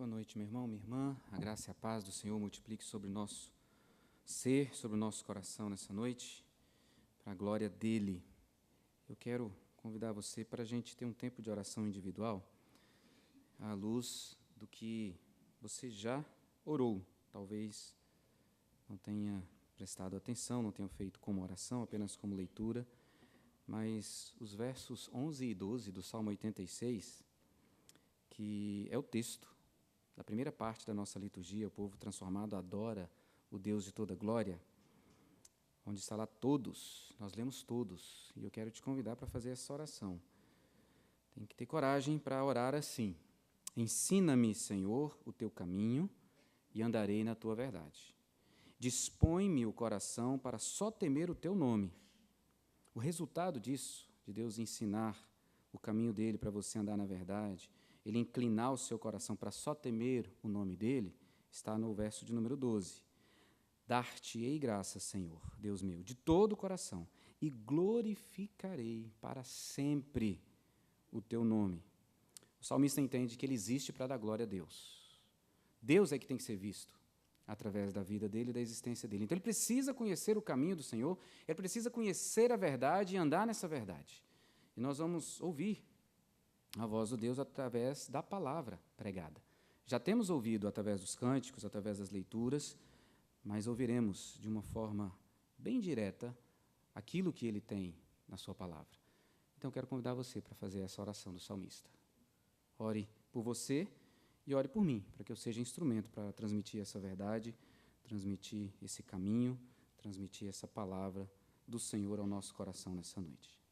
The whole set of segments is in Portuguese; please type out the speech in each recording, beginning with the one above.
Boa noite, meu irmão, minha irmã. A graça e a paz do Senhor multiplique sobre o nosso ser, sobre o nosso coração nessa noite, para a glória dEle. Eu quero convidar você para a gente ter um tempo de oração individual, à luz do que você já orou. Talvez não tenha prestado atenção, não tenha feito como oração, apenas como leitura, mas os versos 11 e 12 do Salmo 86, que é o texto da primeira parte da nossa liturgia, o povo transformado adora o Deus de toda glória, onde está lá todos, nós lemos todos, e eu quero te convidar para fazer essa oração. Tem que ter coragem para orar assim: ensina-me, Senhor, o teu caminho, e andarei na tua verdade. Dispõe-me o coração para só temer o teu nome. O resultado disso, de Deus ensinar o caminho dele para você andar na verdade, ele inclinar o seu coração para só temer o nome dele, está no verso de número 12. Dar-te-ei graça, Senhor, Deus meu, de todo o coração, e glorificarei para sempre o teu nome. O salmista entende que ele existe para dar glória a Deus. Deus é que tem que ser visto através da vida dele e da existência dele. Então ele precisa conhecer o caminho do Senhor, ele precisa conhecer a verdade e andar nessa verdade. E nós vamos ouvir a voz do Deus através da palavra pregada. Já temos ouvido através dos cânticos, através das leituras, mas ouviremos de uma forma bem direta aquilo que ele tem na sua palavra. Então, quero convidar você para fazer essa oração do salmista. Ore por você e ore por mim, para que eu seja instrumento para transmitir essa verdade, transmitir esse caminho, transmitir essa palavra do Senhor ao nosso coração nessa noite.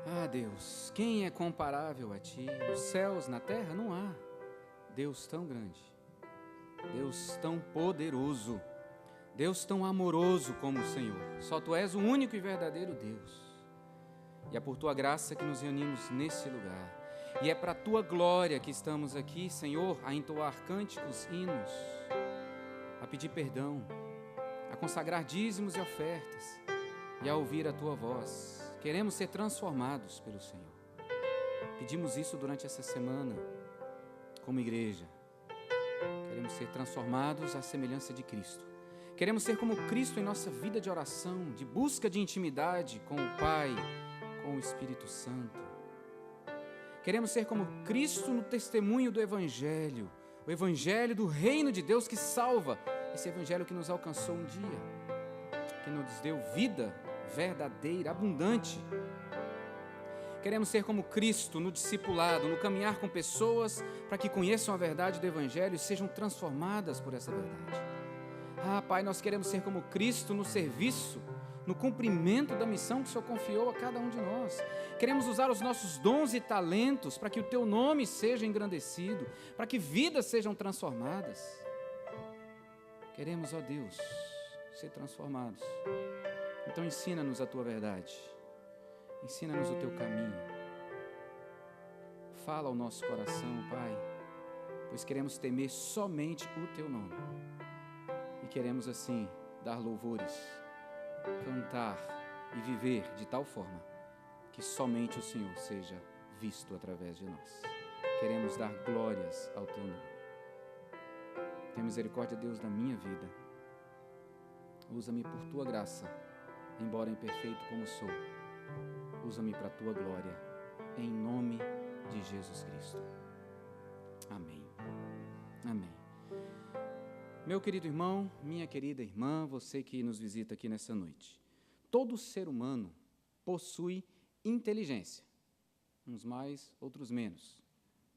Ah, Deus, quem é comparável a Ti? Nos céus, na terra, não há Deus tão grande, Deus tão poderoso, Deus tão amoroso como o Senhor. Só Tu és o único e verdadeiro Deus. E é por Tua graça que nos reunimos nesse lugar. E é para a Tua glória que estamos aqui, Senhor, a entoar cânticos, hinos, a pedir perdão, a consagrar dízimos e ofertas e a ouvir a Tua voz. Queremos ser transformados pelo Senhor. Pedimos isso durante essa semana, como igreja. Queremos ser transformados à semelhança de Cristo. Queremos ser como Cristo em nossa vida de oração, de busca de intimidade com o Pai, com o Espírito Santo. Queremos ser como Cristo no testemunho do Evangelho, o Evangelho do Reino de Deus que salva, esse Evangelho que nos alcançou um dia, que nos deu vida verdadeira, abundante. Queremos ser como Cristo no discipulado, no caminhar com pessoas para que conheçam a verdade do Evangelho e sejam transformadas por essa verdade. Ah, Pai, nós queremos ser como Cristo no serviço, no cumprimento da missão que o Senhor confiou a cada um de nós. Queremos usar os nossos dons e talentos para que o Teu nome seja engrandecido, para que vidas sejam transformadas. Queremos, ó Deus, ser transformados. Então ensina-nos a Tua verdade, ensina-nos o Teu caminho. Fala ao nosso coração, Pai, pois queremos temer somente o Teu nome. E queremos assim dar louvores, cantar e viver de tal forma que somente o Senhor seja visto através de nós. Queremos dar glórias ao Teu nome. Tenha misericórdia, Deus, da minha vida. Usa-me por Tua graça, embora imperfeito como sou. Usa-me para a Tua glória, em nome de Jesus Cristo. Amém. Amém. Meu querido irmão, minha querida irmã, você que nos visita aqui nessa noite. Todo ser humano possui inteligência. Uns mais, outros menos.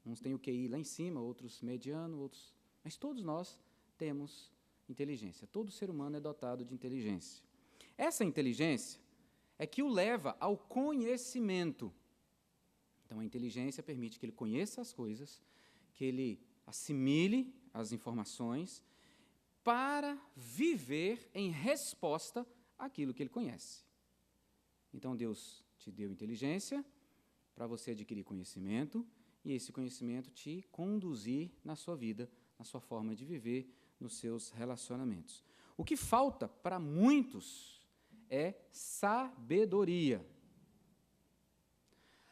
Uns têm o QI lá em cima, outros mediano, outros... Mas todos nós temos inteligência. Todo ser humano é dotado de inteligência. Essa inteligência é que o leva ao conhecimento. Então, a inteligência permite que ele conheça as coisas, que ele assimile as informações para viver em resposta àquilo que ele conhece. Então, Deus te deu inteligência para você adquirir conhecimento e esse conhecimento te conduzir na sua vida, na sua forma de viver, nos seus relacionamentos. O que falta para muitos é sabedoria.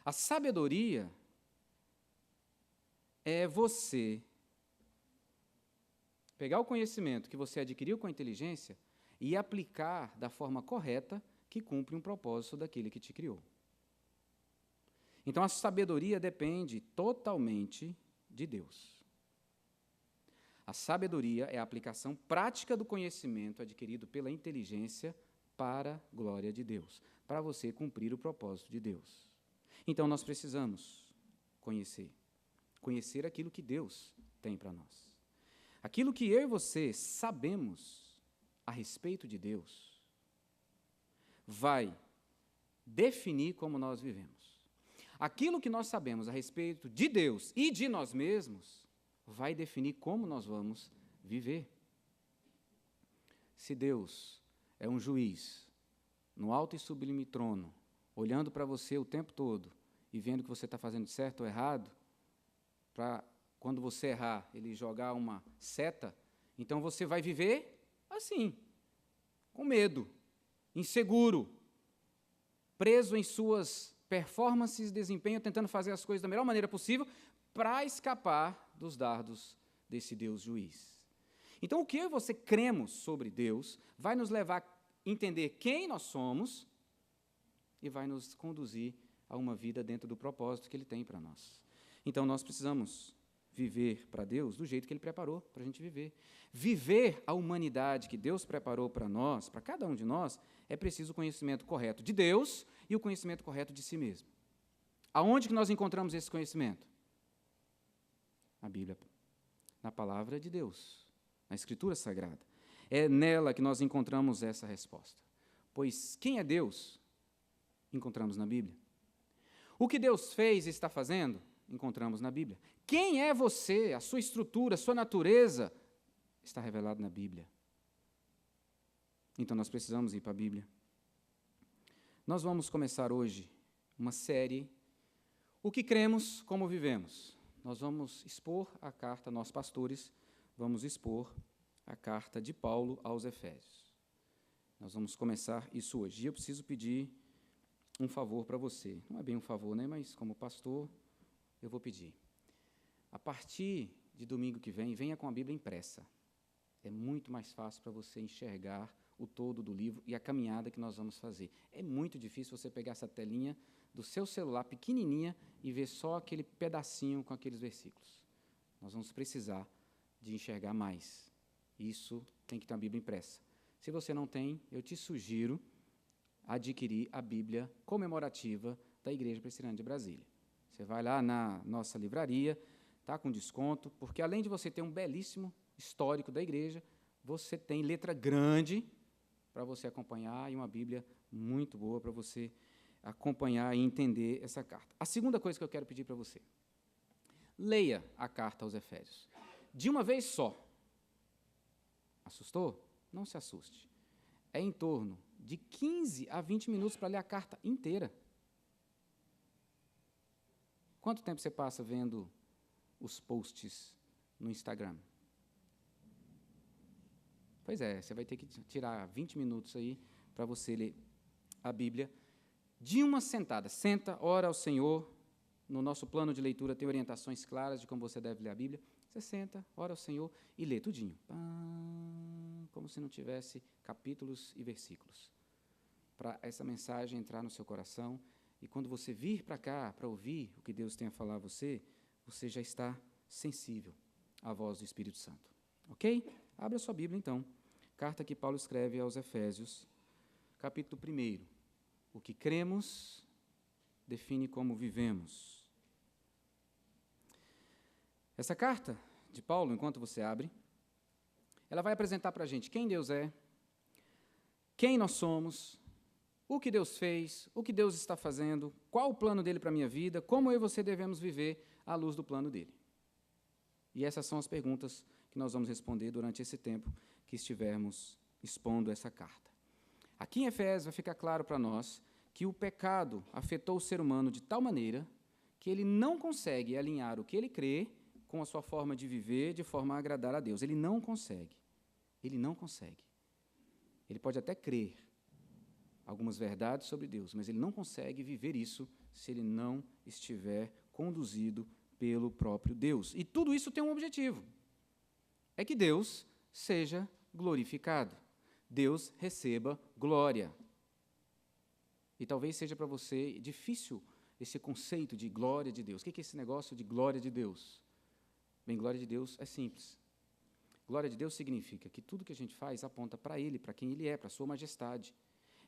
A sabedoria é você pegar o conhecimento que você adquiriu com a inteligência e aplicar da forma correta que cumpre um propósito daquele que te criou. Então, a sabedoria depende totalmente de Deus. A sabedoria é a aplicação prática do conhecimento adquirido pela inteligência para a glória de Deus, para você cumprir o propósito de Deus. Então, nós precisamos conhecer aquilo que Deus tem para nós. Aquilo que eu e você sabemos a respeito de Deus vai definir como nós vivemos. Aquilo que nós sabemos a respeito de Deus e de nós mesmos vai definir como nós vamos viver. Se Deus é um juiz no alto e sublime trono, olhando para você o tempo todo e vendo que você está fazendo certo ou errado, para quando você errar, ele jogar uma seta, então você vai viver assim, com medo, inseguro, preso em suas performances, desempenho, tentando fazer as coisas da melhor maneira possível para escapar dos dardos desse Deus juiz. Então, o que eu e você cremos sobre Deus vai nos levar a entender quem nós somos e vai nos conduzir a uma vida dentro do propósito que Ele tem para nós. Então, nós precisamos viver para Deus do jeito que Ele preparou para a gente viver. Viver a humanidade que Deus preparou para nós, para cada um de nós, é preciso o conhecimento correto de Deus e o conhecimento correto de si mesmo. Aonde que nós encontramos esse conhecimento? Na Bíblia, na Palavra de Deus, na Escritura Sagrada. É nela que nós encontramos essa resposta. Pois quem é Deus? Encontramos na Bíblia. O que Deus fez e está fazendo? Encontramos na Bíblia. Quem é você? A sua estrutura, a sua natureza? Está revelado na Bíblia. Então, nós precisamos ir para a Bíblia. Nós vamos começar hoje uma série, O que cremos, como vivemos. Nós vamos expor a carta, nós pastores, vamos expor a carta de Paulo aos Efésios. Nós vamos começar isso hoje. E eu preciso pedir um favor para você. Não é bem um favor, né? Mas como pastor, eu vou pedir. A partir de domingo que vem, venha com a Bíblia impressa. É muito mais fácil para você enxergar o todo do livro e a caminhada que nós vamos fazer. É muito difícil você pegar essa telinha do seu celular pequenininha e ver só aquele pedacinho com aqueles versículos. Nós vamos precisar de enxergar mais. Isso tem que ter uma Bíblia impressa. Se você não tem, eu te sugiro adquirir a Bíblia comemorativa da Igreja Presbiteriana de Brasília. Você vai lá na nossa livraria, está com desconto, porque além de você ter um belíssimo histórico da igreja, você tem letra grande para você acompanhar e uma Bíblia muito boa para você acompanhar e entender essa carta. A segunda coisa que eu quero pedir para você, leia a carta aos Efésios. De uma vez só. Assustou? Não se assuste. É em torno de 15 a 20 minutos para ler a carta inteira. Quanto tempo você passa vendo os posts no Instagram? Pois é, você vai ter que tirar 20 minutos aí para você ler a Bíblia de uma sentada. Senta, ora ao Senhor. No nosso plano de leitura tem orientações claras de como você deve ler a Bíblia. Você senta, ora ao Senhor e lê tudinho. Como se não tivesse capítulos e versículos. Para essa mensagem entrar no seu coração. E quando você vir para cá para ouvir o que Deus tem a falar a você, você já está sensível a voz do Espírito Santo. Ok? Abra sua Bíblia, então. Carta que Paulo escreve aos Efésios, capítulo 1. O que cremos define como vivemos. Essa carta de Paulo, enquanto você abre, ela vai apresentar para a gente quem Deus é, quem nós somos, o que Deus fez, o que Deus está fazendo, qual o plano dele para a minha vida, como eu e você devemos viver à luz do plano dele. E essas são as perguntas que nós vamos responder durante esse tempo que estivermos expondo essa carta. Aqui em Efésios vai ficar claro para nós que o pecado afetou o ser humano de tal maneira que ele não consegue alinhar o que ele crê com a sua forma de viver de forma a agradar a Deus. Ele não consegue. Ele não consegue. Ele pode até crer algumas verdades sobre Deus, mas ele não consegue viver isso se ele não estiver conduzido pelo próprio Deus. E tudo isso tem um objetivo. É que Deus seja glorificado. Deus receba glória. E talvez seja para você difícil esse conceito de glória de Deus. O que é esse negócio de glória de Deus? Bem, glória de Deus é simples. Glória de Deus significa que tudo que a gente faz aponta para Ele, para quem Ele é, para a sua majestade.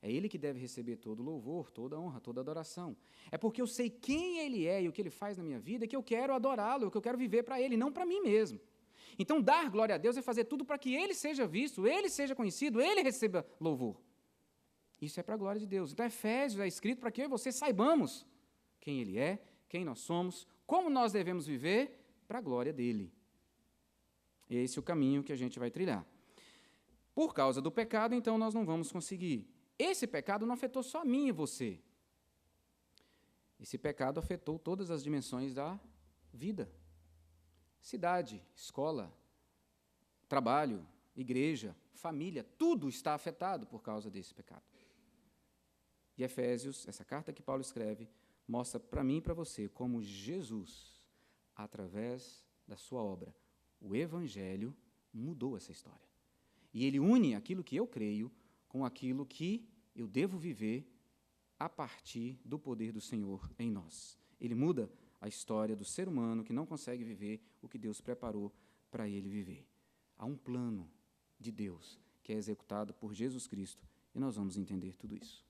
É Ele que deve receber todo louvor, toda honra, toda adoração. É porque eu sei quem Ele é e o que Ele faz na minha vida que eu quero adorá-lo, que eu quero viver para Ele, não para mim mesmo. Então, dar glória a Deus é fazer tudo para que Ele seja visto, Ele seja conhecido, Ele receba louvor. Isso é para a glória de Deus. Então, Efésios é escrito para que eu e você saibamos quem Ele é, quem nós somos, como nós devemos viver para a glória dEle. Esse é o caminho que a gente vai trilhar. Por causa do pecado, então, nós não vamos conseguir. Esse pecado não afetou só a mim e você. Esse pecado afetou todas as dimensões da vida. Cidade, escola, trabalho, igreja, família, tudo está afetado por causa desse pecado. E Efésios, essa carta que Paulo escreve, mostra para mim e para você como Jesus, através da sua obra, o Evangelho, mudou essa história. E ele une aquilo que eu creio com aquilo que eu devo viver a partir do poder do Senhor em nós. Ele muda a história do ser humano que não consegue viver o que Deus preparou para ele viver. Há um plano de Deus que é executado por Jesus Cristo e nós vamos entender tudo isso.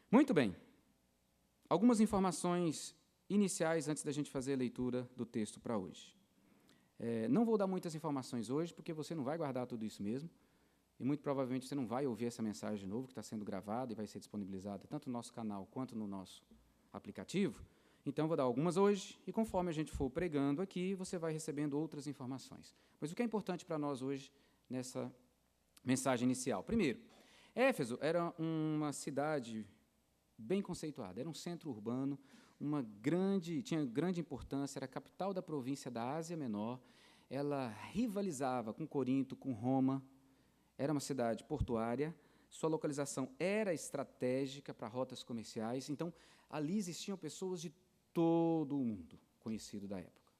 Muito bem. Algumas informações iniciais antes da gente fazer a leitura do texto para hoje. Não vou dar muitas informações hoje, porque você não vai guardar tudo isso mesmo, e muito provavelmente você não vai ouvir essa mensagem de novo, que está sendo gravada e vai ser disponibilizada tanto no nosso canal quanto no nosso aplicativo. Então, vou dar algumas hoje, e conforme a gente for pregando aqui, você vai recebendo outras informações. Mas o que é importante para nós hoje, nessa mensagem inicial? Primeiro, Éfeso era uma cidade bem conceituada, era um centro urbano, tinha grande importância, era a capital da província da Ásia Menor, ela rivalizava com Corinto, com Roma, era uma cidade portuária, sua localização era estratégica para rotas comerciais, então ali existiam pessoas de todo o mundo conhecido da época.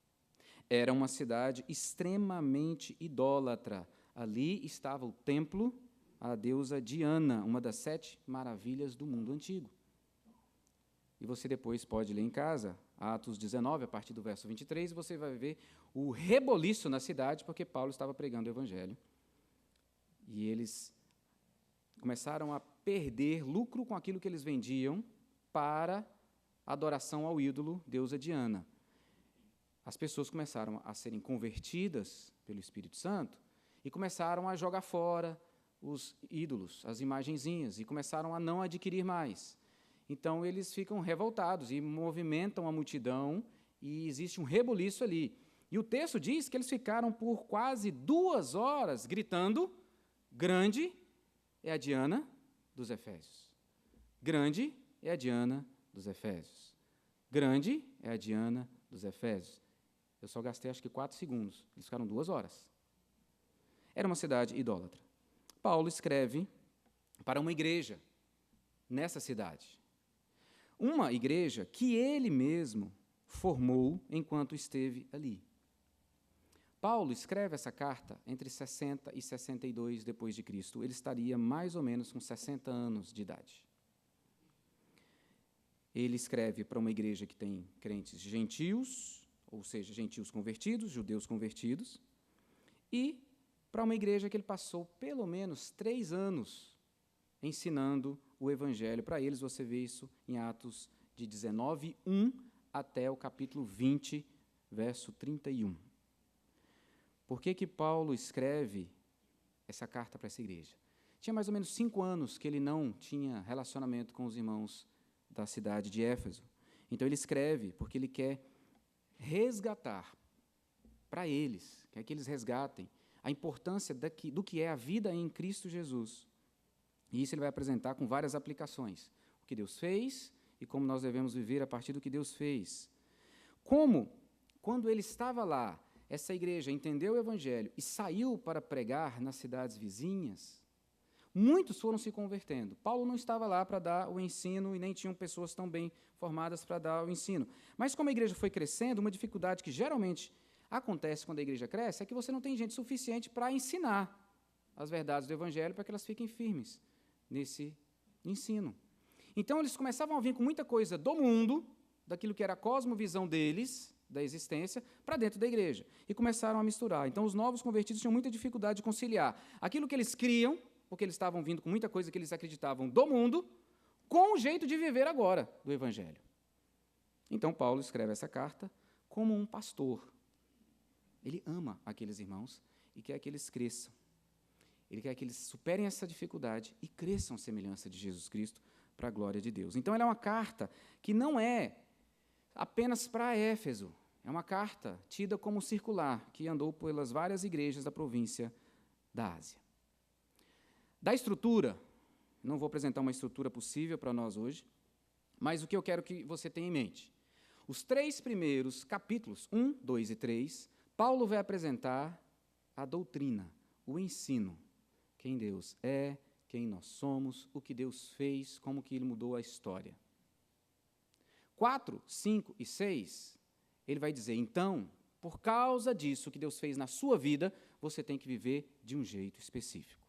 Era uma cidade extremamente idólatra, ali estava o templo à deusa Diana, uma das 7 maravilhas do mundo antigo. E você depois pode ler em casa, Atos 19, a partir do verso 23, e você vai ver o reboliço na cidade, porque Paulo estava pregando o Evangelho. E eles começaram a perder lucro com aquilo que eles vendiam para adoração ao ídolo, deusa Diana. As pessoas começaram a serem convertidas pelo Espírito Santo e começaram a jogar fora os ídolos, as imagenzinhas, e começaram a não adquirir mais. Então, eles ficam revoltados e movimentam a multidão e existe um reboliço ali. E o texto diz que eles ficaram por quase 2 horas gritando: grande é a Diana dos Efésios. Grande é a Diana dos Efésios. Grande é a Diana dos Efésios. Eu só gastei, acho que 4 segundos. Eles ficaram 2 horas. Era uma cidade idólatra. Paulo escreve para uma igreja nessa cidade. Uma igreja que ele mesmo formou enquanto esteve ali. Paulo escreve essa carta entre 60 e 62 depois de Cristo. Ele estaria mais ou menos com 60 anos de idade. Ele escreve para uma igreja que tem crentes gentios, ou seja, gentios convertidos, judeus convertidos, e para uma igreja que ele passou pelo menos 3 anos ensinando o Evangelho para eles. Você vê isso em Atos de 19:1 até o capítulo 20, verso 31. Por que Paulo escreve essa carta para essa igreja? Tinha mais ou menos 5 anos que ele não tinha relacionamento com os irmãos da cidade de Éfeso. Então ele escreve porque ele quer resgatar para eles, quer que eles resgatem a importância do que é a vida em Cristo Jesus. E isso ele vai apresentar com várias aplicações. O que Deus fez e como nós devemos viver a partir do que Deus fez. Como, quando ele estava lá, essa igreja entendeu o Evangelho e saiu para pregar nas cidades vizinhas, muitos foram se convertendo. Paulo não estava lá para dar o ensino e nem tinham pessoas tão bem formadas para dar o ensino. Mas como a igreja foi crescendo, uma dificuldade que geralmente acontece quando a igreja cresce é que você não tem gente suficiente para ensinar as verdades do Evangelho para que elas fiquem firmes nesse ensino. Então, eles começavam a vir com muita coisa do mundo, daquilo que era a cosmovisão deles, da existência, para dentro da igreja. E começaram a misturar. Então, os novos convertidos tinham muita dificuldade de conciliar aquilo que eles criam, porque eles estavam vindo com muita coisa que eles acreditavam do mundo, com o jeito de viver agora do Evangelho. Então, Paulo escreve essa carta como um pastor. Ele ama aqueles irmãos e quer que eles cresçam. Ele quer que eles superem essa dificuldade e cresçam à semelhança de Jesus Cristo para a glória de Deus. Então, ela é uma carta que não é apenas para Éfeso. É uma carta tida como circular, que andou pelas várias igrejas da província da Ásia. Da estrutura, não vou apresentar uma estrutura possível para nós hoje, mas o que eu quero que você tenha em mente. Os 3 primeiros capítulos, 1, 2 e 3, Paulo vai apresentar a doutrina, o ensino, quem Deus é, quem nós somos, o que Deus fez, como que Ele mudou a história. 4, 5 e 6, ele vai dizer, então, por causa disso que Deus fez na sua vida, você tem que viver de um jeito específico.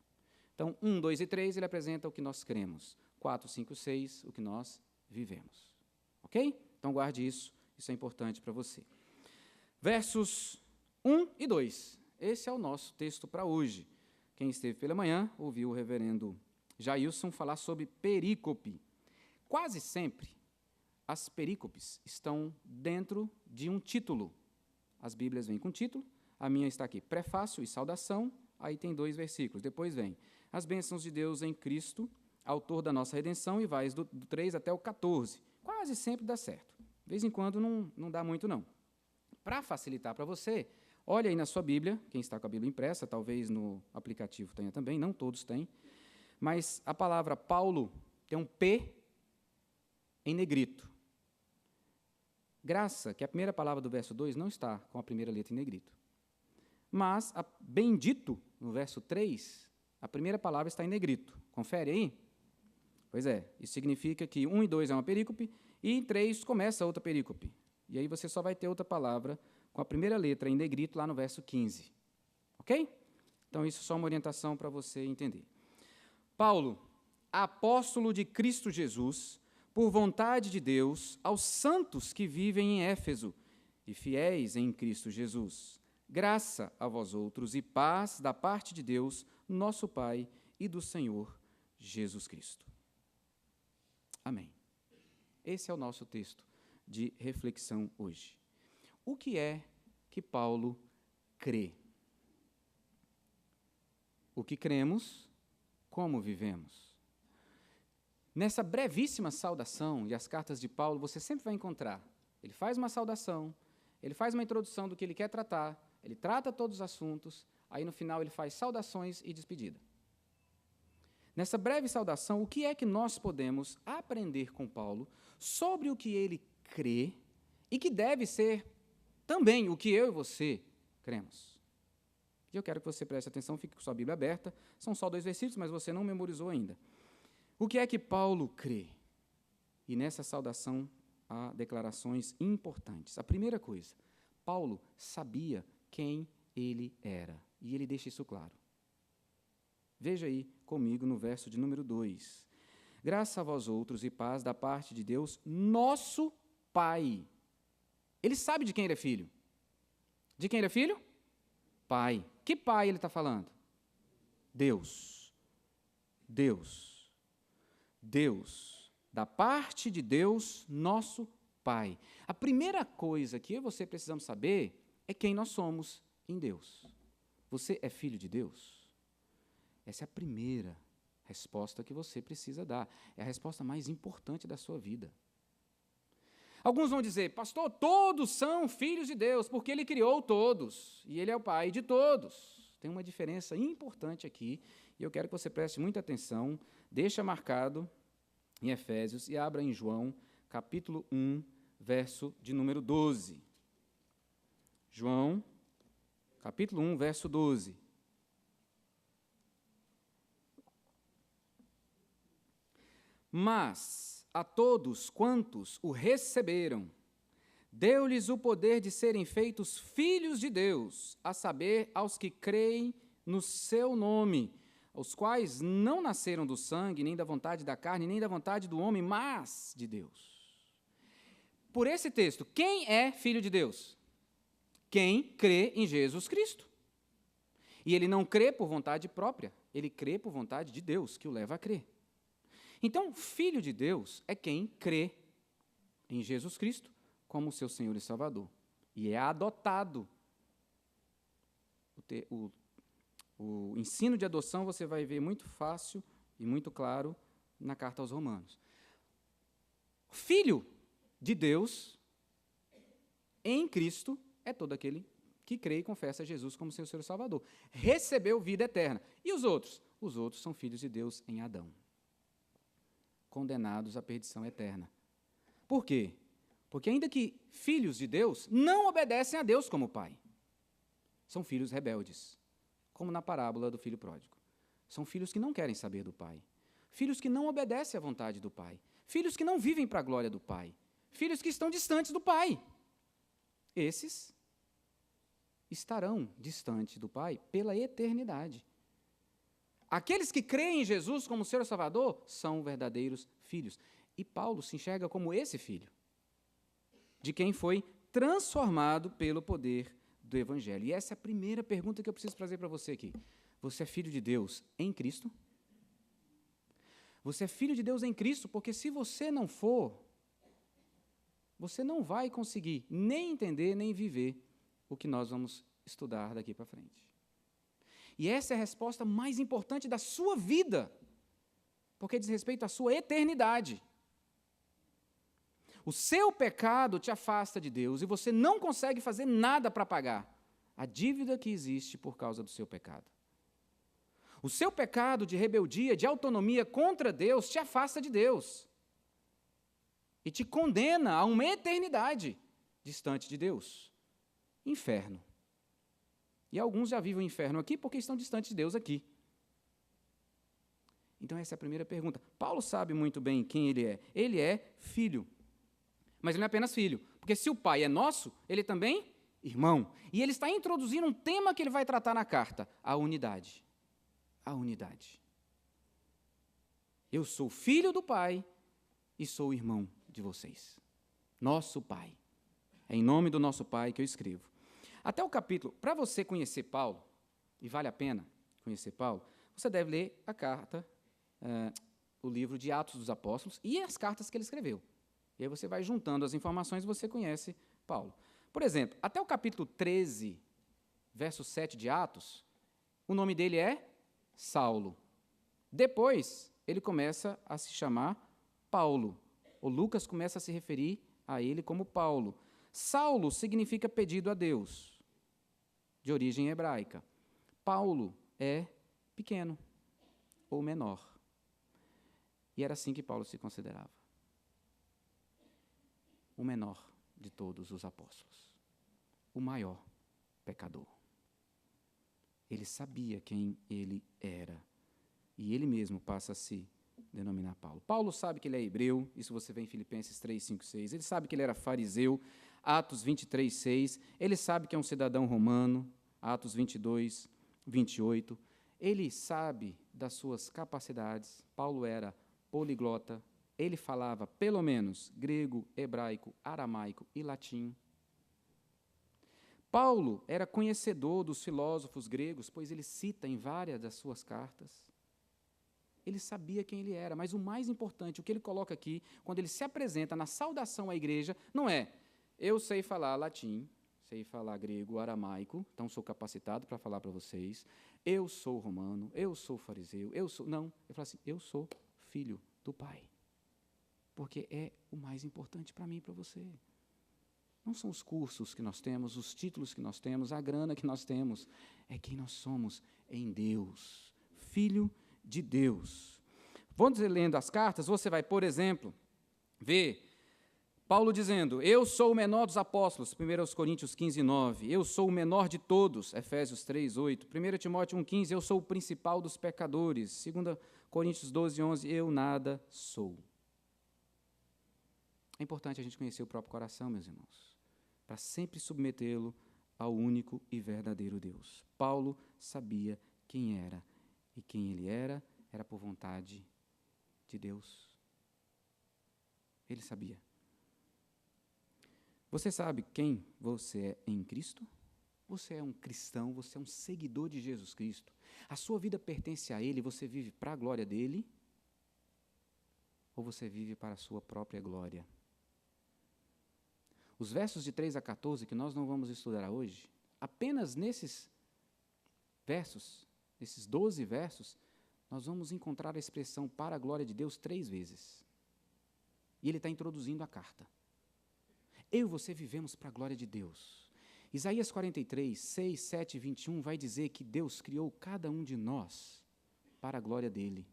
Então, 1, 2 e 3, ele apresenta o que nós cremos. 4, 5 e 6, o que nós vivemos. Ok? Então, guarde isso, isso é importante para você. Versos 1 e 2. Esse é o nosso texto para hoje. Quem esteve pela manhã ouviu o reverendo Jailson falar sobre perícope. Quase sempre, as perícopes estão dentro de um título. As Bíblias vêm com título. A minha está aqui, prefácio e saudação. Aí tem 2 versículos. Depois vem as bênçãos de Deus em Cristo, autor da nossa redenção, e vai do 3 até o 14. Quase sempre dá certo. De vez em quando não dá muito, não. Para facilitar para você, olha aí na sua Bíblia, quem está com a Bíblia impressa, talvez no aplicativo tenha também, não todos têm, mas a palavra Paulo tem um P em negrito. Graça, que é a primeira palavra do verso 2, não está com a primeira letra em negrito. Mas bendito, no verso 3, a primeira palavra está em negrito. Confere aí? Pois é, isso significa que 1 e 2 é uma perícope, e em 3 começa outra perícope. E aí você só vai ter outra palavra com a primeira letra em negrito lá no verso 15. Ok? Então, isso é só uma orientação para você entender. Paulo, apóstolo de Cristo Jesus, por vontade de Deus, aos santos que vivem em Éfeso e fiéis em Cristo Jesus. Graça a vós outros e paz da parte de Deus, nosso Pai, e do Senhor Jesus Cristo. Amém. Esse é o nosso texto de reflexão hoje. O que é que Paulo crê? O que cremos, como vivemos? Nessa brevíssima saudação, e as cartas de Paulo, você sempre vai encontrar, ele faz uma saudação, ele faz uma introdução do que ele quer tratar, ele trata todos os assuntos, aí no final ele faz saudações e despedida. Nessa breve saudação, o que é que nós podemos aprender com Paulo sobre o que ele crê e que deve ser também o que eu e você cremos? E eu quero que você preste atenção, fique com sua Bíblia aberta, são só 2 versículos, mas você não memorizou ainda. O que é que Paulo crê? E nessa saudação há declarações importantes. A primeira coisa, Paulo sabia quem ele era, e ele deixa isso claro. Veja aí comigo no verso de número 2. Graça a vós outros e paz da parte de Deus, nosso Pai. Ele sabe de quem ele é filho. De quem ele é filho? Pai. Que pai ele está falando? Deus. Deus. Deus. Da parte de Deus, nosso Pai. A primeira coisa que eu e você precisamos saber é quem nós somos em Deus. Você é filho de Deus? Essa é a primeira resposta que você precisa dar. É a resposta mais importante da sua vida. Alguns vão dizer, pastor, todos são filhos de Deus, porque Ele criou todos, e Ele é o Pai de todos. Tem uma diferença importante aqui, e eu quero que você preste muita atenção, deixa marcado em Efésios e abra em João, capítulo 1, verso de número 12. João, capítulo 1, verso 12. Mas a todos quantos o receberam, deu-lhes o poder de serem feitos filhos de Deus, a saber, aos que creem no seu nome, os quais não nasceram do sangue, nem da vontade da carne, nem da vontade do homem, mas de Deus. Por esse texto, quem é filho de Deus? Quem crê em Jesus Cristo. E ele não crê por vontade própria, ele crê por vontade de Deus, que o leva a crer. Então, filho de Deus é quem crê em Jesus Cristo como seu Senhor e Salvador. E é adotado. O ensino de adoção você vai ver muito fácil e muito claro na carta aos Romanos. Filho de Deus em Cristo é todo aquele que crê e confessa Jesus como seu Senhor e Salvador. Recebeu vida eterna. E os outros? Os outros são filhos de Deus em Adão, condenados à perdição eterna. Por quê? Porque ainda que filhos de Deus não obedecem a Deus como pai. São filhos rebeldes, como na parábola do filho pródigo. São filhos que não querem saber do pai. Filhos que não obedecem à vontade do pai. Filhos que não vivem para a glória do pai. Filhos que estão distantes do pai. Esses estarão distantes do pai pela eternidade. Aqueles que creem em Jesus como Senhor e Salvador são verdadeiros filhos. E Paulo se enxerga como esse filho, de quem foi transformado pelo poder do Evangelho. E essa é a primeira pergunta que eu preciso fazer para você aqui. Você é filho de Deus em Cristo? Você é filho de Deus em Cristo, porque se você não for, você não vai conseguir nem entender, nem viver o que nós vamos estudar daqui para frente. E essa é a resposta mais importante da sua vida, porque diz respeito à sua eternidade. O seu pecado te afasta de Deus e você não consegue fazer nada para pagar a dívida que existe por causa do seu pecado. O seu pecado de rebeldia, de autonomia contra Deus, te afasta de Deus e te condena a uma eternidade distante de Deus. Inferno. E alguns já vivem o inferno aqui porque estão distantes de Deus aqui. Então essa é a primeira pergunta. Paulo sabe muito bem quem ele é. Ele é filho. Mas ele não é apenas filho, porque se o pai é nosso, ele também é irmão. E ele está introduzindo um tema que ele vai tratar na carta, a unidade. A unidade. Eu sou filho do pai e sou irmão de vocês. Nosso pai. É em nome do nosso pai que eu escrevo. Até o capítulo, para você conhecer Paulo, e vale a pena conhecer Paulo, você deve ler a carta, o livro de Atos dos Apóstolos e as cartas que ele escreveu. E aí você vai juntando as informações e você conhece Paulo. Por exemplo, até o capítulo 13, verso 7 de Atos, o nome dele é Saulo. Depois, ele começa a se chamar Paulo. O Lucas começa a se referir a ele como Paulo. Saulo significa pedido a Deus, de origem hebraica. Paulo é pequeno ou menor. E era assim que Paulo se considerava. O menor de todos os apóstolos. O maior pecador. Ele sabia quem ele era. E ele mesmo passa a se denominar Paulo. Paulo sabe que ele é hebreu, isso você vê em Filipenses 3, 5, 6. Ele sabe que ele era fariseu, Atos 23, 6. Ele sabe que é um cidadão romano, Atos 22, 28. Ele sabe das suas capacidades. Paulo era poliglota. Ele falava, pelo menos, grego, hebraico, aramaico e latim. Paulo era conhecedor dos filósofos gregos, pois ele cita em várias das suas cartas. Ele sabia quem ele era, mas o mais importante, o que ele coloca aqui, quando ele se apresenta na saudação à igreja, não é, eu sei falar latim, sei falar grego, aramaico, então sou capacitado para falar para vocês, eu sou romano, eu sou fariseu, eu sou... Não, ele fala assim, eu sou filho do Pai. Porque é o mais importante para mim e para você. Não são os cursos que nós temos, os títulos que nós temos, a grana que nós temos. É quem nós somos em Deus. Filho de Deus. Vamos lendo as cartas, você vai, por exemplo, ver Paulo dizendo, eu sou o menor dos apóstolos, 1 Coríntios 15, 9. Eu sou o menor de todos, Efésios 3, 8. 1 Timóteo 1, 15, eu sou o principal dos pecadores. 2 Coríntios 12, 11, eu nada sou. É importante a gente conhecer o próprio coração, meus irmãos, para sempre submetê-lo ao único e verdadeiro Deus. Paulo sabia quem era, e quem ele era por vontade de Deus. Ele sabia. Você sabe quem você é em Cristo? Você é um cristão, você é um seguidor de Jesus Cristo. A sua vida pertence a Ele, você vive para a glória dEle? Ou você vive para a sua própria glória? Os versos de 3 a 14, que nós não vamos estudar hoje, apenas nesses versos, nesses 12 versos, nós vamos encontrar a expressão para a glória de Deus 3 vezes. E ele está introduzindo a carta. Eu e você vivemos para a glória de Deus. Isaías 43, 6, 7 e 21 vai dizer que Deus criou cada um de nós para a glória dele.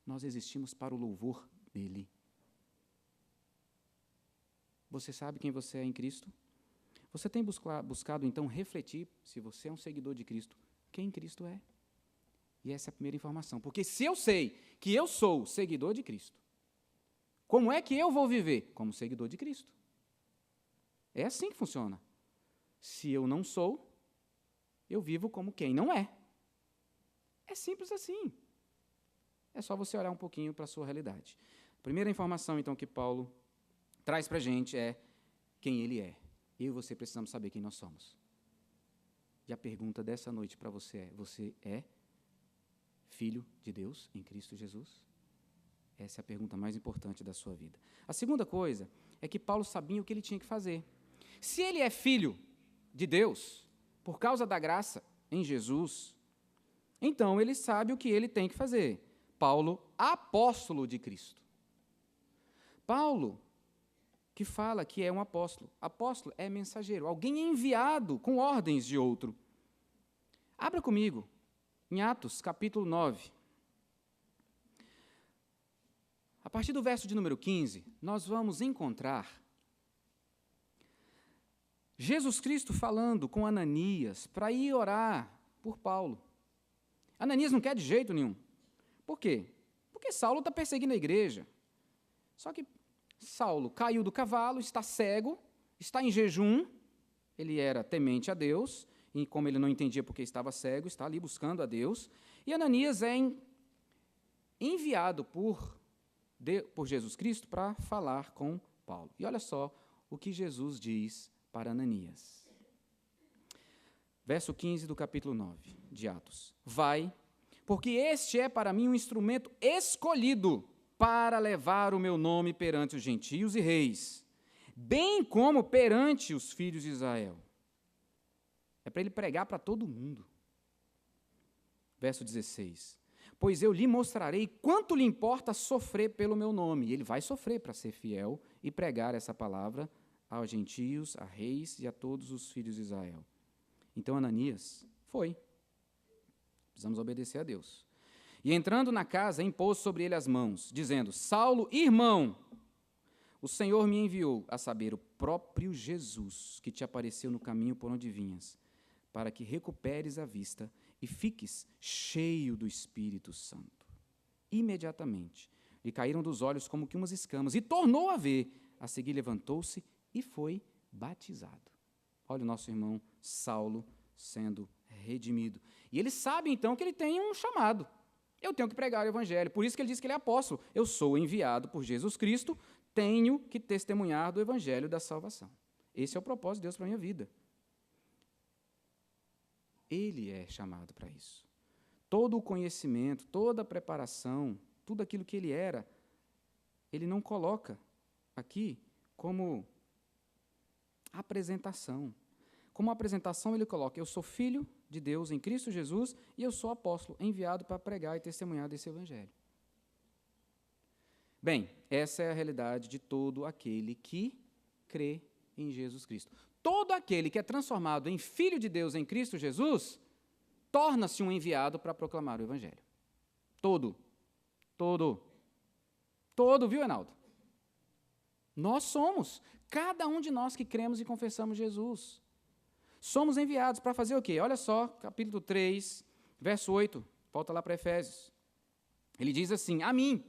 Nós existimos para o louvor dele. Você sabe quem você é em Cristo? Você tem buscado, então, refletir, se você é um seguidor de Cristo, quem Cristo é? E essa é a primeira informação. Porque se eu sei que eu sou seguidor de Cristo, como é que eu vou viver? Como seguidor de Cristo. É assim que funciona. Se eu não sou, eu vivo como quem não é. É simples assim. É só você olhar um pouquinho para a sua realidade. A primeira informação, então, que Paulo traz para a gente é quem ele é. Eu e você precisamos saber quem nós somos. E a pergunta dessa noite para você é filho de Deus em Cristo Jesus? Essa é a pergunta mais importante da sua vida. A segunda coisa é que Paulo sabia o que ele tinha que fazer. Se ele é filho de Deus, por causa da graça em Jesus, então ele sabe o que ele tem que fazer. Paulo, apóstolo de Cristo. Paulo, que fala que é um apóstolo. Apóstolo é mensageiro, alguém enviado com ordens de outro. Abra comigo, em Atos, capítulo 9. A partir do verso de número 15, nós vamos encontrar Jesus Cristo falando com Ananias para ir orar por Paulo. Ananias não quer de jeito nenhum. Por quê? Porque Saulo está perseguindo a igreja. Só que Saulo caiu do cavalo, está cego, está em jejum, ele era temente a Deus, e como ele não entendia porque estava cego, está ali buscando a Deus, e Ananias é enviado por Jesus Cristo para falar com Paulo. E olha só o que Jesus diz para Ananias. Verso 15 do capítulo 9 de Atos. Vai, porque este é para mim um instrumento escolhido para levar o meu nome perante os gentios e reis, bem como perante os filhos de Israel. É para ele pregar para todo mundo. Verso 16. Pois eu lhe mostrarei quanto lhe importa sofrer pelo meu nome. E ele vai sofrer para ser fiel e pregar essa palavra aos gentios, a reis e a todos os filhos de Israel. Então Ananias foi. Precisamos obedecer a Deus. E entrando na casa, impôs sobre ele as mãos, dizendo, Saulo, irmão, o Senhor me enviou, a saber, o próprio Jesus, que te apareceu no caminho por onde vinhas, para que recuperes a vista e fiques cheio do Espírito Santo. Imediatamente lhe caíram dos olhos como que umas escamas, e tornou a ver. A seguir levantou-se e foi batizado. Olha o nosso irmão Saulo sendo redimido. E ele sabe, então, que ele tem um chamado. Eu tenho que pregar o evangelho. Por isso que ele diz que ele é apóstolo. Eu sou enviado por Jesus Cristo, tenho que testemunhar do evangelho da salvação. Esse é o propósito de Deus para a minha vida. ele é chamado para isso. Todo o conhecimento, toda a preparação, tudo aquilo que ele era, ele não coloca aqui como apresentação. Como apresentação, ele coloca: eu sou filho de Deus em Cristo Jesus e eu sou apóstolo, enviado para pregar e testemunhar desse evangelho. Bem, essa é a realidade de todo aquele que crê em Jesus Cristo. Todo aquele que é transformado em filho de Deus em Cristo Jesus, torna-se um enviado para proclamar o evangelho. Todo, viu, Reinaldo? Nós somos, cada um de nós que cremos e confessamos Jesus. Somos enviados para fazer o quê? Olha só, capítulo 3, verso 8, volta lá para Efésios. Ele diz assim: a mim,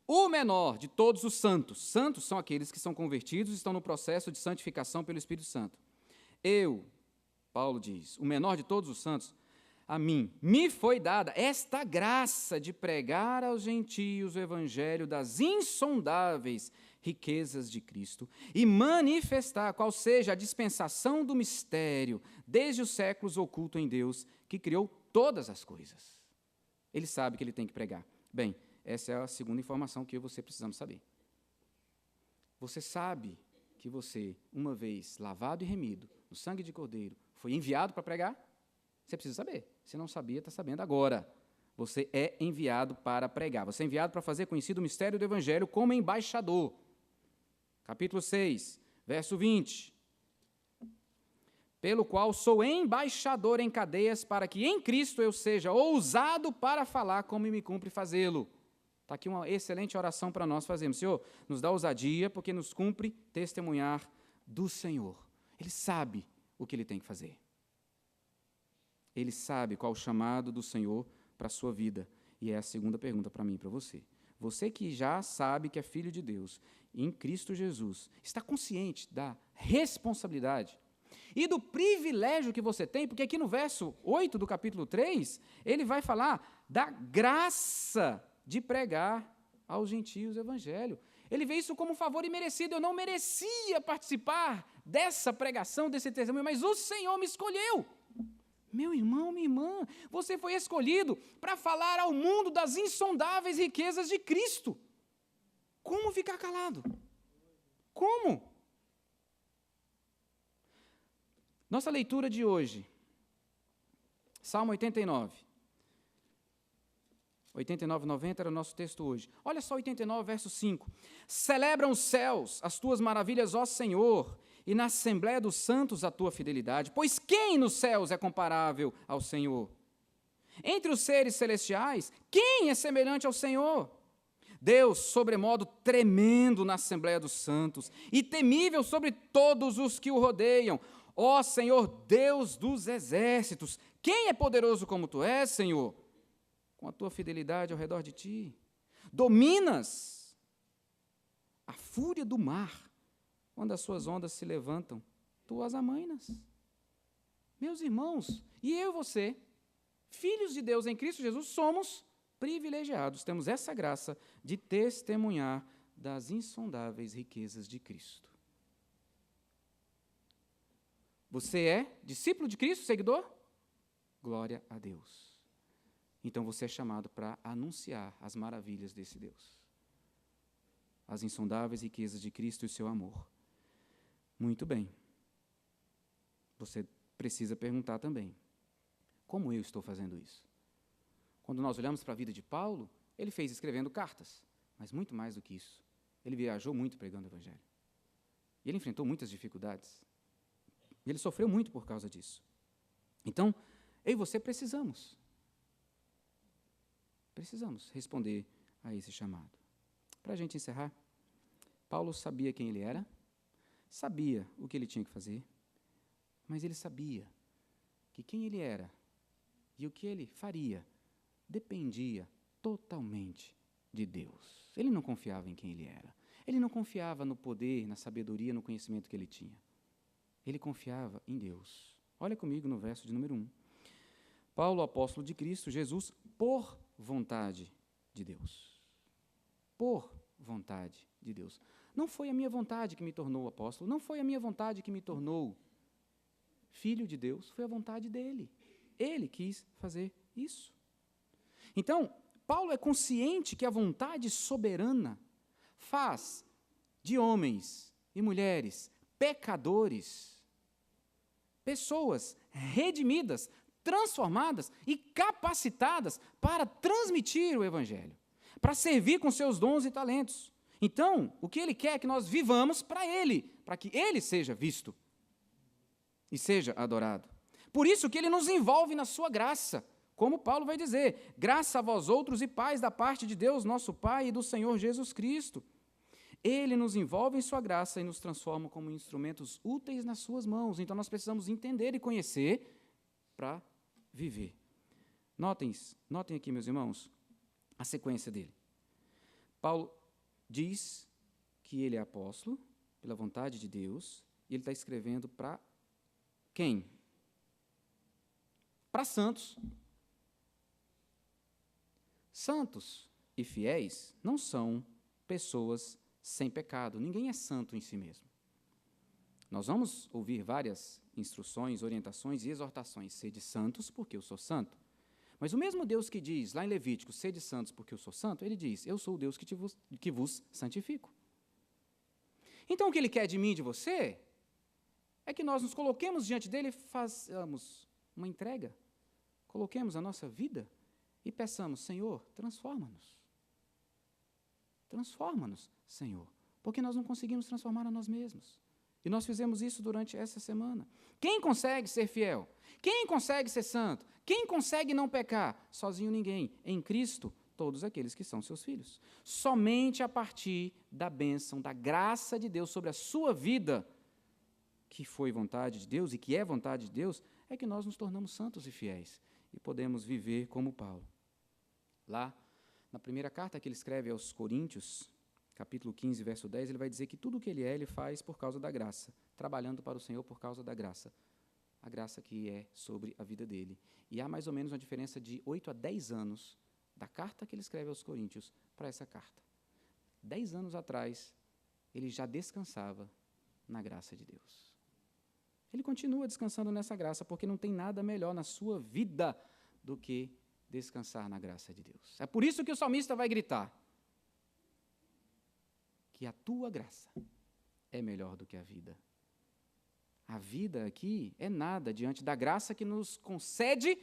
o menor de todos os santos, santos são aqueles que são convertidos e estão no processo de santificação pelo Espírito Santo. Eu, Paulo diz, o menor de todos os santos, a mim, me foi dada esta graça de pregar aos gentios o evangelho das insondáveis riquezas de Cristo e manifestar qual seja a dispensação do mistério desde os séculos oculto em Deus, que criou todas as coisas. Ele sabe que ele tem que pregar. Bem, essa é a segunda informação que eu e você precisamos saber. Você sabe que você, uma vez lavado e remido no sangue de Cordeiro, foi enviado para pregar? Você precisa saber. Se não sabia, está sabendo agora. Você é enviado para pregar. Você é enviado para fazer conhecido o mistério do Evangelho como embaixador. Capítulo 6, verso 20. Pelo qual sou embaixador em cadeias, para que em Cristo eu seja ousado para falar como me cumpre fazê-lo. Está aqui uma excelente oração para nós fazermos. Senhor, nos dá ousadia, porque nos cumpre testemunhar do Senhor. Ele sabe o que ele tem que fazer. Ele sabe qual o chamado do Senhor para a sua vida. E é a segunda pergunta para mim e para você. Você que já sabe que é filho de Deus, em Cristo Jesus, está consciente da responsabilidade e do privilégio que você tem, porque aqui no verso 8 do capítulo 3, ele vai falar da graça de pregar aos gentios o evangelho. Ele vê isso como um favor imerecido. Eu não merecia participar dessa pregação, desse testemunho, mas o Senhor me escolheu. Meu irmão, minha irmã, você foi escolhido para falar ao mundo das insondáveis riquezas de Cristo. Como ficar calado? Como? Nossa leitura de hoje, Salmo 89. 89, 90 era o nosso texto hoje. Olha só 89, verso 5. Celebram os céus as tuas maravilhas, ó Senhor, e na Assembleia dos Santos a tua fidelidade. Pois quem nos céus é comparável ao Senhor? Entre os seres celestiais, quem é semelhante ao Senhor? Deus, sobremodo tremendo na Assembleia dos Santos, e temível sobre todos os que o rodeiam. Ó Senhor, Deus dos exércitos, quem é poderoso como tu és, Senhor? Com a tua fidelidade ao redor de ti. Dominas a fúria do mar, quando as suas ondas se levantam, tu as amainas. Meus irmãos, e eu e você, filhos de Deus em Cristo Jesus, somos privilegiados, temos essa graça de testemunhar das insondáveis riquezas de Cristo. Você é discípulo de Cristo, seguidor? Glória a Deus. Então você é chamado para anunciar as maravilhas desse Deus. As insondáveis riquezas de Cristo e o seu amor. Muito bem. Você precisa perguntar também: como eu estou fazendo isso? Quando nós olhamos para a vida de Paulo, ele fez escrevendo cartas, mas muito mais do que isso. Ele viajou muito pregando o Evangelho. E ele enfrentou muitas dificuldades. E ele sofreu muito por causa disso. Então, eu e você precisamos responder a esse chamado. Para a gente encerrar, Paulo sabia quem ele era, sabia o que ele tinha que fazer, mas ele sabia que quem ele era e o que ele faria dependia totalmente de Deus. Ele não confiava em quem ele era. Ele não confiava no poder, na sabedoria, no conhecimento que ele tinha. Ele confiava em Deus. Olha comigo no verso de número 1. Paulo, apóstolo de Cristo Jesus, por vontade de Deus. Por vontade de Deus. Não foi a minha vontade que me tornou apóstolo, não foi a minha vontade que me tornou filho de Deus, foi a vontade dele. Ele quis fazer isso. Então, Paulo é consciente que a vontade soberana faz de homens e mulheres pecadores, pessoas redimidas, transformadas e capacitadas para transmitir o Evangelho, para servir com seus dons e talentos. Então, o que ele quer é que nós vivamos para ele, para que ele seja visto e seja adorado. Por isso que ele nos envolve na sua graça, como Paulo vai dizer, graça a vós outros e paz da parte de Deus, nosso Pai, e do Senhor Jesus Cristo. Ele nos envolve em sua graça e nos transforma como instrumentos úteis nas suas mãos. Então, nós precisamos entender e conhecer para viver. Notem aqui, meus irmãos, a sequência dele. Paulo diz que ele é apóstolo, pela vontade de Deus, e ele está escrevendo para quem? Para santos. Santos e fiéis não são pessoas sem pecado. Ninguém é santo em si mesmo. Nós vamos ouvir várias instruções, orientações e exortações. Sede santos, porque eu sou santo. Mas o mesmo Deus que diz, lá em Levítico, sede santos, porque eu sou santo, ele diz, eu sou o Deus que vos santifico. Então, o que ele quer de mim e de você é que nós nos coloquemos diante dele e façamos uma entrega. Coloquemos a nossa vida e peçamos, Senhor, transforma-nos. Transforma-nos, Senhor, porque nós não conseguimos transformar a nós mesmos. E nós fizemos isso durante essa semana. Quem consegue ser fiel? Quem consegue ser santo? Quem consegue não pecar? Sozinho ninguém. Em Cristo, todos aqueles que são seus filhos. Somente a partir da bênção, da graça de Deus sobre a sua vida, que foi vontade de Deus e que é vontade de Deus, é que nós nos tornamos santos e fiéis e podemos viver como Paulo. Lá, na primeira carta que ele escreve aos Coríntios, capítulo 15, verso 10, ele vai dizer que tudo o que ele é, ele faz por causa da graça, trabalhando para o Senhor por causa da graça, a graça que é sobre a vida dele. E há mais ou menos uma diferença de 8 a 10 anos da carta que ele escreve aos Coríntios para essa carta. 10 anos atrás, ele já descansava na graça de Deus. Ele continua descansando nessa graça, porque não tem nada melhor na sua vida do que descansar na graça de Deus. É por isso que o salmista vai gritar que a tua graça é melhor do que a vida. A vida aqui é nada diante da graça que nos concede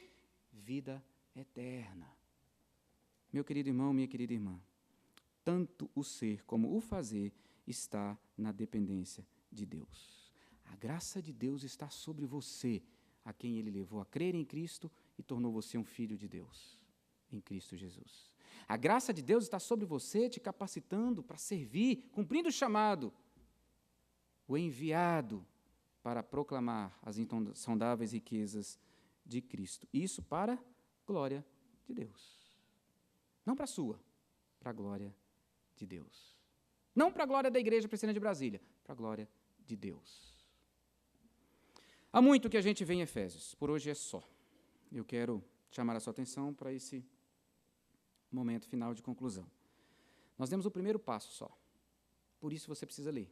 vida eterna. Meu querido irmão, minha querida irmã, tanto o ser como o fazer está na dependência de Deus. A graça de Deus está sobre você, a quem Ele levou a crer em Cristo e tornou você um filho de Deus, em Cristo Jesus. A graça de Deus está sobre você, te capacitando para servir, cumprindo o chamado, o enviado para proclamar as insondáveis riquezas de Cristo. Isso para a glória de Deus. Não para a sua, para a glória de Deus. Não para a glória da Igreja Presbiteriana de Brasília, para a glória de Deus. Há muito que a gente vê em Efésios, por hoje é só. Eu quero chamar a sua atenção para esse momento final de conclusão. Nós demos o primeiro passo só, por isso você precisa ler,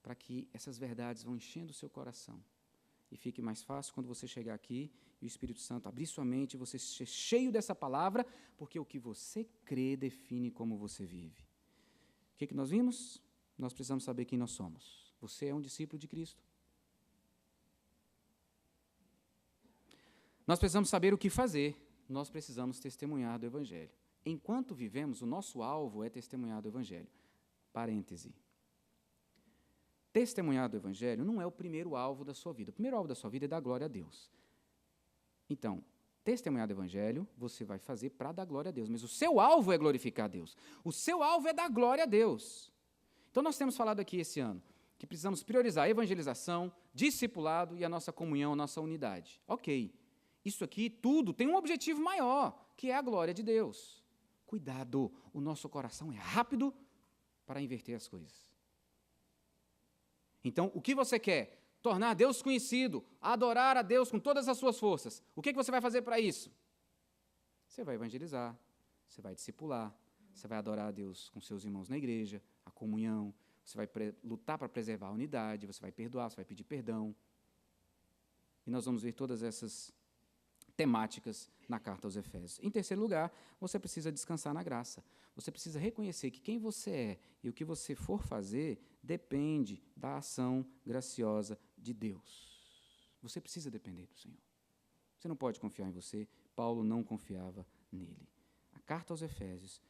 para que essas verdades vão enchendo o seu coração e fique mais fácil quando você chegar aqui e o Espírito Santo abrir sua mente e você ser cheio dessa palavra, porque o que você crê define como você vive. O que nós vimos? Nós precisamos saber quem nós somos. Você é um discípulo de Cristo. Nós precisamos saber o que fazer, nós precisamos testemunhar do Evangelho. Enquanto vivemos, o nosso alvo é testemunhar do Evangelho. Parêntese. Testemunhar do Evangelho não é o primeiro alvo da sua vida. O primeiro alvo da sua vida é dar glória a Deus. Então, testemunhar do Evangelho, você vai fazer para dar glória a Deus, mas o seu alvo é glorificar a Deus. O seu alvo é dar glória a Deus. Então, nós temos falado aqui esse ano que precisamos priorizar a evangelização, discipulado e a nossa comunhão, a nossa unidade. Ok. Isso aqui tudo tem um objetivo maior, que é a glória de Deus. Cuidado, o nosso coração é rápido para inverter as coisas. Então, o que você quer? Tornar Deus conhecido, adorar a Deus com todas as suas forças. O que você vai fazer para isso? Você vai evangelizar, você vai discipular, você vai adorar a Deus com seus irmãos na igreja, a comunhão, você vai lutar para preservar a unidade, você vai perdoar, você vai pedir perdão. E nós vamos ver todas essas temáticas na carta aos Efésios. Em terceiro lugar, você precisa descansar na graça. Você precisa reconhecer que quem você é e o que você for fazer depende da ação graciosa de Deus. Você precisa depender do Senhor. Você não pode confiar em você. Paulo não confiava nele. A carta aos Efésios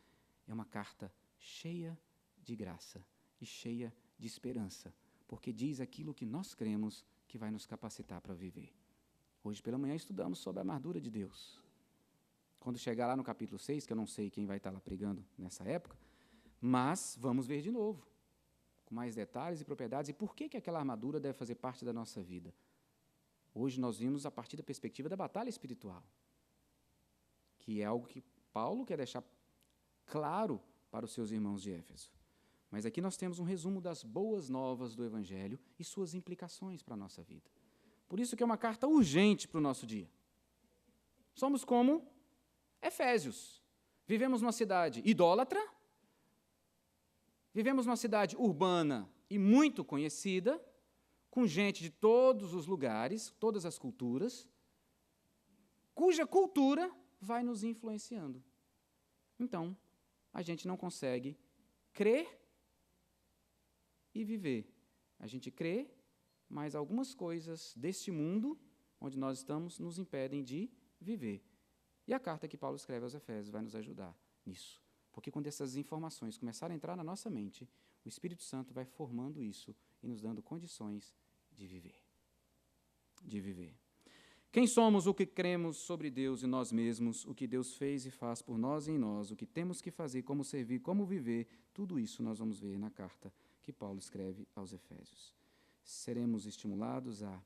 é uma carta cheia de graça e cheia de esperança, porque diz aquilo que nós cremos que vai nos capacitar para viver. Hoje pela manhã estudamos sobre a armadura de Deus. Quando chegar lá no capítulo 6, que eu não sei quem vai estar lá pregando nessa época, mas vamos ver de novo, com mais detalhes e propriedades, e por que aquela armadura deve fazer parte da nossa vida. Hoje nós vimos a partir da perspectiva da batalha espiritual, que é algo que Paulo quer deixar claro para os seus irmãos de Éfeso. Mas aqui nós temos um resumo das boas novas do Evangelho e suas implicações para a nossa vida. Por isso que é uma carta urgente para o nosso dia. Somos como Efésios. Vivemos numa cidade idólatra, vivemos numa cidade urbana e muito conhecida, com gente de todos os lugares, todas as culturas, cuja cultura vai nos influenciando. Então, a gente não consegue crer e viver. A gente crê, mas algumas coisas deste mundo, onde nós estamos, nos impedem de viver. E a carta que Paulo escreve aos Efésios vai nos ajudar nisso. Porque quando essas informações começarem a entrar na nossa mente, o Espírito Santo vai formando isso e nos dando condições de viver. De viver. Quem somos, o que cremos sobre Deus e nós mesmos, o que Deus fez e faz por nós e em nós, o que temos que fazer, como servir, como viver, tudo isso nós vamos ver na carta que Paulo escreve aos Efésios. Seremos estimulados a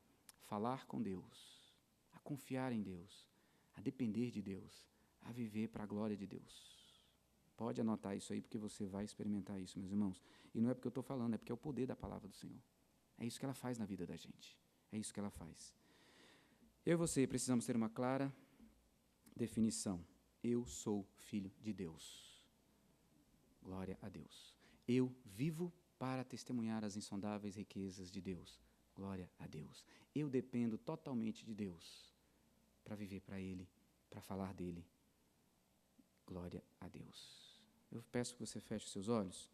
falar com Deus, a confiar em Deus, a depender de Deus, a viver para a glória de Deus. Pode anotar isso aí, porque você vai experimentar isso, meus irmãos. E não é porque eu estou falando, é porque é o poder da palavra do Senhor. É isso que ela faz na vida da gente. É isso que ela faz. Eu e você precisamos ter uma clara definição. Eu sou filho de Deus. Glória a Deus. Eu vivo para testemunhar as insondáveis riquezas de Deus. Glória a Deus. Eu dependo totalmente de Deus para viver para Ele, para falar dEle. Glória a Deus. Eu peço que você feche os seus olhos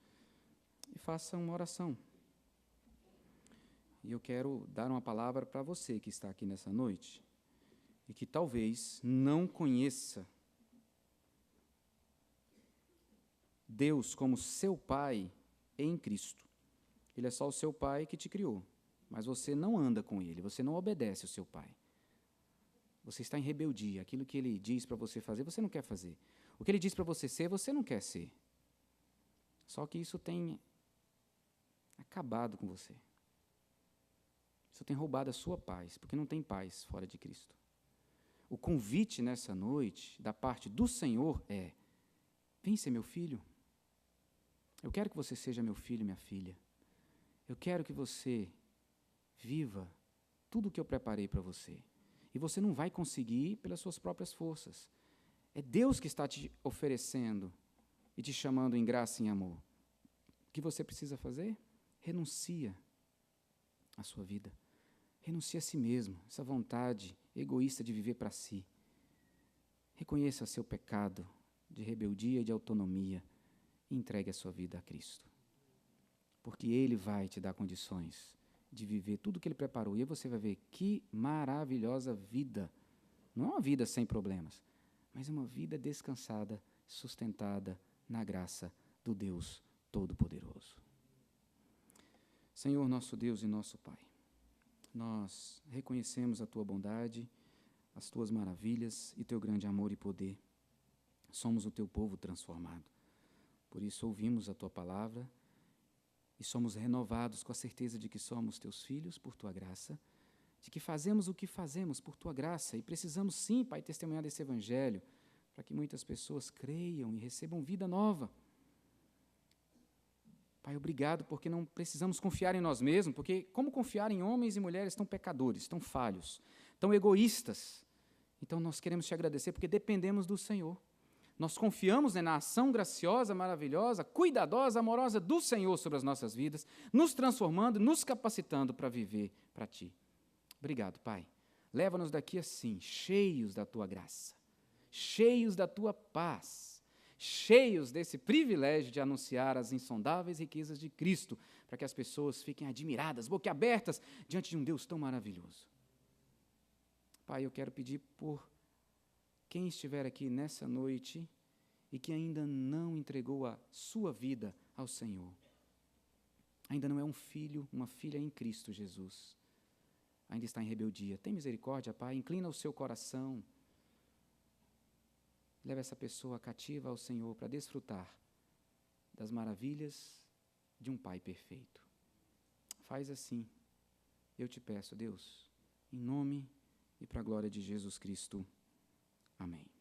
e faça uma oração. E eu quero dar uma palavra para você que está aqui nessa noite e que talvez não conheça Deus como seu Pai em Cristo. Ele é só o seu Pai que te criou, mas você não anda com Ele, você não obedece ao seu Pai. Você está em rebeldia, aquilo que Ele diz para você fazer, você não quer fazer. O que Ele diz para você ser, você não quer ser. Só que isso tem acabado com você. Isso tem roubado a sua paz, porque não tem paz fora de Cristo. O convite nessa noite, da parte do Senhor, é: vem ser meu filho. Eu quero que você seja meu filho e minha filha. Eu quero que você viva tudo o que eu preparei para você. E você não vai conseguir pelas suas próprias forças. É Deus que está te oferecendo e te chamando em graça e em amor. O que você precisa fazer? Renuncia à sua vida. Renuncie a si mesmo, essa vontade egoísta de viver para si. Reconheça seu pecado de rebeldia e de autonomia e entregue a sua vida a Cristo. Porque Ele vai te dar condições de viver tudo o que Ele preparou. E aí você vai ver que maravilhosa vida. Não é uma vida sem problemas, mas é uma vida descansada, sustentada na graça do Deus Todo-Poderoso. Senhor, nosso Deus e nosso Pai, nós reconhecemos a Tua bondade, as Tuas maravilhas e Teu grande amor e poder. Somos o Teu povo transformado. Por isso ouvimos a Tua palavra e somos renovados com a certeza de que somos Teus filhos por Tua graça, de que fazemos o que fazemos por Tua graça e precisamos sim, Pai, testemunhar desse Evangelho para que muitas pessoas creiam e recebam vida nova. Pai, obrigado, porque não precisamos confiar em nós mesmos, porque como confiar em homens e mulheres tão pecadores, tão falhos, tão egoístas? Então nós queremos te agradecer porque dependemos do Senhor. Nós confiamos na ação graciosa, maravilhosa, cuidadosa, amorosa do Senhor sobre as nossas vidas, nos transformando, nos capacitando para viver para Ti. Obrigado, Pai. Leva-nos daqui assim, cheios da tua graça, cheios da tua paz, cheios desse privilégio de anunciar as insondáveis riquezas de Cristo, para que as pessoas fiquem admiradas, boquiabertas, diante de um Deus tão maravilhoso. Pai, eu quero pedir por quem estiver aqui nessa noite e que ainda não entregou a sua vida ao Senhor. Ainda não é um filho, uma filha em Cristo Jesus. Ainda está em rebeldia. Tem misericórdia, Pai, inclina o seu coração. Leva essa pessoa cativa ao Senhor para desfrutar das maravilhas de um Pai perfeito. Faz assim, eu te peço, Deus, em nome e para a glória de Jesus Cristo. Amém.